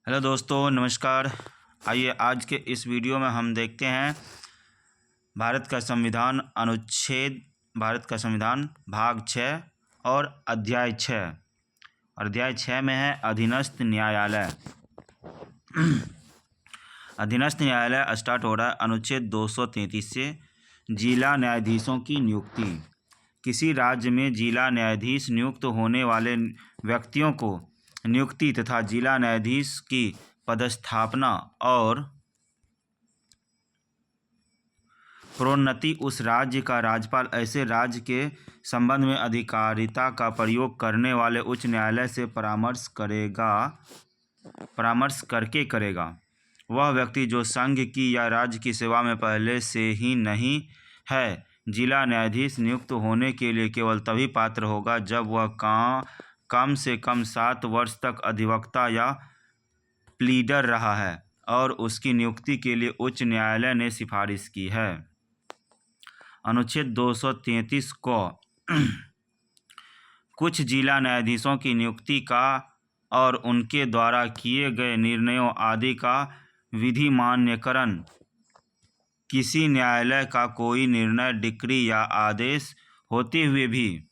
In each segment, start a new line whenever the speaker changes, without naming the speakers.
Hello दोस्तों, नमस्कार। आइए आज के इस वीडियो में हम देखते हैं भारत का संविधान भाग 6 और अध्याय 6। और अध्याय 6 में है अधीनस्थ न्यायालय। अधीनस्थ न्यायालय स्टार्ट हो रहा है अनुच्छेद 233 से। जिला न्यायाधीशों की नियुक्ति। किसी राज्य में जिला न्यायाधीश नियुक्त होने वाले व्यक्तियों को नियुक्ति तथा जिला न्यायाधीश की पदस्थापना और प्रोन्नति उस राज्य का राज्यपाल ऐसे राज्य के संबंध में अधिकारिता का प्रयोग करने वाले उच्च न्यायालय से परामर्श करके करेगा। वह व्यक्ति जो संघ की या राज्य की सेवा में पहले से ही नहीं है, जिला न्यायाधीश नियुक्त होने के लिए केवल तभी पात्र होगा जब वह कम से कम 7 वर्ष तक अधिवक्ता या प्लीडर रहा है और उसकी नियुक्ति के लिए उच्च न्यायालय ने सिफारिश की है। अनुच्छेद 233 को कुछ जिला न्यायाधीशों की नियुक्ति का और उनके द्वारा किए गए निर्णयों आदि का विधि मान्यकरण। किसी न्यायालय का कोई निर्णय, डिक्री या आदेश होते हुए भी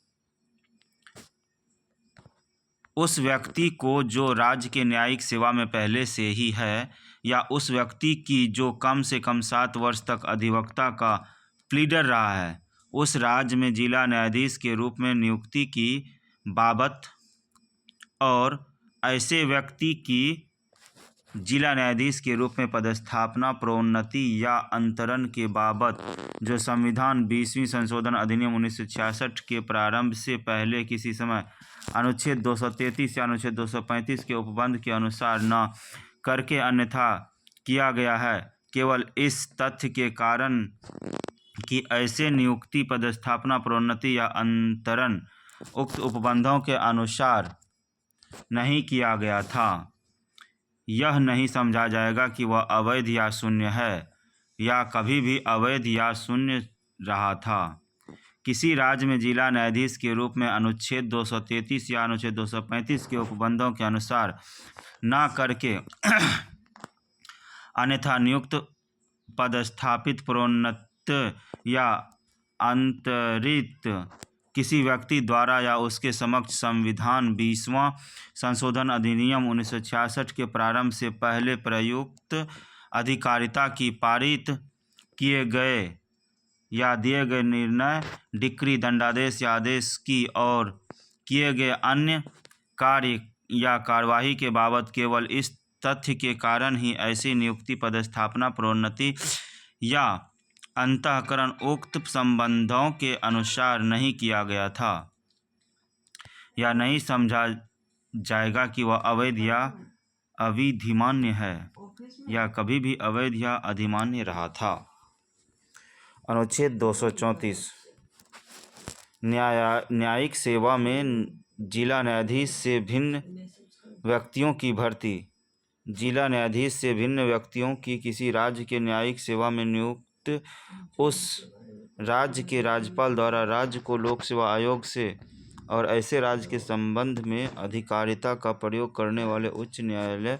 उस व्यक्ति को जो राज्य के न्यायिक सेवा में पहले से ही है या उस व्यक्ति की जो कम से कम 7 वर्ष तक अधिवक्ता का प्लीडर रहा है, उस राज्य में जिला न्यायाधीश के रूप में नियुक्ति की बाबत और ऐसे व्यक्ति की जिला न्यायाधीश के रूप में पदस्थापना, प्रोन्नति या अंतरण के बाबत जो संविधान 20वीं संशोधन अधिनियम 1966 के प्रारंभ से पहले किसी समय अनुच्छेद 233 या अनुच्छेद 235 के उपबंध के अनुसार न करके अन्यथा किया गया है, केवल इस तथ्य के कारण कि ऐसे नियुक्ति, पदस्थापना, प्रोन्नति या अंतरण उक्त उपबंधों के अनुसार नहीं किया गया था, यह नहीं समझा जाएगा कि वह अवैध या शून्य है या कभी भी अवैध या शून्य रहा था। किसी राज्य में जिला न्यायाधीश के रूप में अनुच्छेद 233 या अनुच्छेद 235 के उपबंधों के अनुसार न करके अन्यथा नियुक्त, पदस्थापित, प्रोन्नत या अंतरित किसी व्यक्ति द्वारा या उसके समक्ष संविधान 20वां संशोधन अधिनियम 1966 के प्रारंभ से पहले प्रयुक्त अधिकारिता की पारित किए गए या दिए गए निर्णय, डिक्री, दंडादेश या आदेश की और किए गए अन्य कार्य या कार्यवाही के बाबत केवल इस तथ्य के कारण ही ऐसी नियुक्ति, पदस्थापना, प्रोन्नति या अंतःकरण उक्त संबंधों के अनुसार नहीं किया गया था, या नहीं समझा जाएगा कि वह अवैध या अविधिमान्य है या कभी भी अवैध या अधिमान्य रहा था। अनुच्छेद 234 न्यायिक सेवा में जिला न्यायाधीश से भिन्न व्यक्तियों की भर्ती। जिला न्यायाधीश से भिन्न व्यक्तियों की किसी राज्य के न्यायिक सेवा में नियुक्त उस राज्य के राज्यपाल द्वारा राज्य को लोक सेवा आयोग से और ऐसे राज्य के संबंध में अधिकारिता का प्रयोग करने वाले उच्च न्यायालय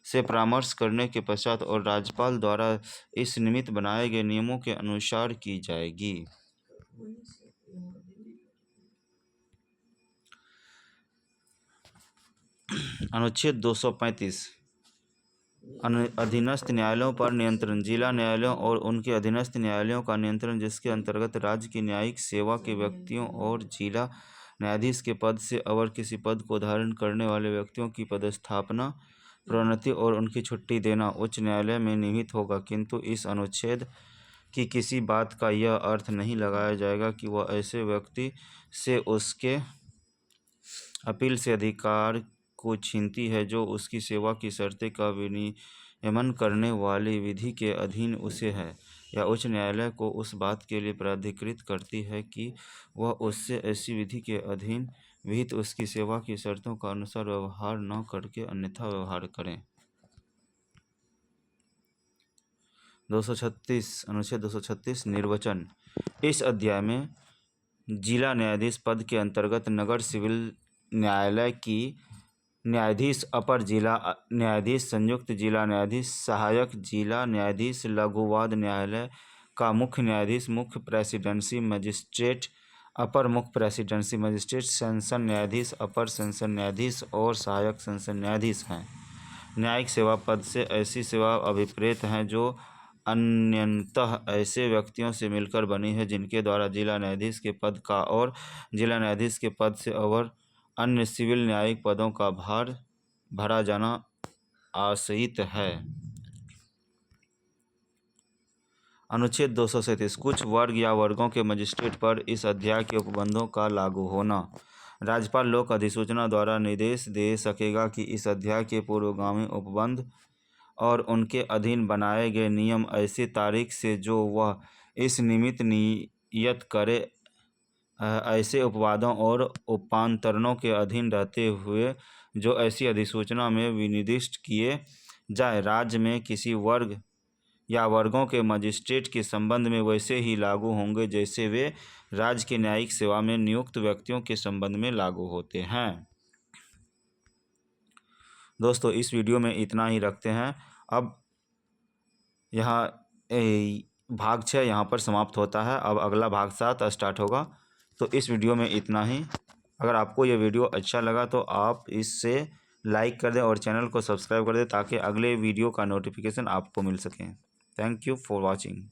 से परामर्श करने के पश्चात और राज्यपाल द्वारा इस निमित्त बनाए गए नियमों के अनुसार की जाएगी। अनुच्छेद 235 अधीनस्थ न्यायालयों पर नियंत्रण। जिला न्यायालयों और उनके अधीनस्थ न्यायालयों का नियंत्रण, जिसके अंतर्गत राज्य की न्यायिक सेवा के व्यक्तियों और जिला न्यायाधीश के पद से अवर किसी पद को धारण करने वाले व्यक्तियों की पदस्थापना, प्रोन्नति और उनकी छुट्टी देना उच्च न्यायालय में निहित होगा। किंतु इस अनुच्छेद की किसी बात का यह अर्थ नहीं लगाया जाएगा कि वह ऐसे व्यक्ति से उसके अपील से अधिकार को छीनती है जो उसकी सेवा की शर्तें का विनियमन करने वाली विधि के अधीन उसे है, या उच्च न्यायालय को उस बात के लिए प्राधिकृत करती है कि वह उससे ऐसी विधि के अधीन विहित उसकी सेवा की शर्तों का अनुसार व्यवहार न करके अन्यथा व्यवहार करें। 236 अनुच्छेद 236 निर्वाचन। इस अध्याय में जिला न्यायाधीश पद के अंतर्गत नगर सिविल न्यायालय की न्यायाधीश, अपर जिला न्यायाधीश, संयुक्त जिला न्यायाधीश, सहायक जिला न्यायाधीश, लघुवाद न्यायालय का मुख्य न्यायाधीश, मुख्य प्रेसिडेंसी मजिस्ट्रेट, अपर मुख्य प्रेसिडेंसी मजिस्ट्रेट, सेशन न्यायाधीश, अपर सेशन न्यायाधीश और सहायक सेशन न्यायाधीश हैं। न्यायिक सेवा पद से ऐसी सेवा अभिप्रेत हैं जो अन्यतः ऐसे व्यक्तियों से मिलकर बनी है जिनके द्वारा जिला न्यायाधीश के पद का और जिला न्यायाधीश के पद से और अन्य सिविल न्यायिक पदों का भार भरा जाना आशयित है। अनुच्छेद 237 कुछ वर्ग या वर्गों के मजिस्ट्रेट पर इस अध्याय के उपबंधों का लागू होना। राज्यपाल लोक अधिसूचना द्वारा निर्देश दे सकेगा कि इस अध्याय के पूर्वगामी उपबंध और उनके अधीन बनाए गए नियम ऐसी तारीख से जो वह इस निमित्त नियत करे ऐसे उपवादों और उपांतरणों के अधीन रहते हुए जो ऐसी अधिसूचना में विनिर्दिष्ट किए जाए, राज्य में किसी वर्ग या वर्गों के मजिस्ट्रेट के संबंध में वैसे ही लागू होंगे जैसे वे राज्य के न्यायिक सेवा में नियुक्त व्यक्तियों के संबंध में लागू होते हैं। दोस्तों, इस वीडियो में इतना ही रखते हैं। अब यहाँ भाग 6 यहाँ पर समाप्त होता है। अब अगला भाग 7 स्टार्ट होगा। तो इस वीडियो में इतना ही। अगर आपको ये वीडियो अच्छा लगा तो आप इससे लाइक कर दें और चैनल को सब्सक्राइब कर दें ताकि अगले वीडियो का नोटिफिकेशन आपको मिल सके। Thank you for watching.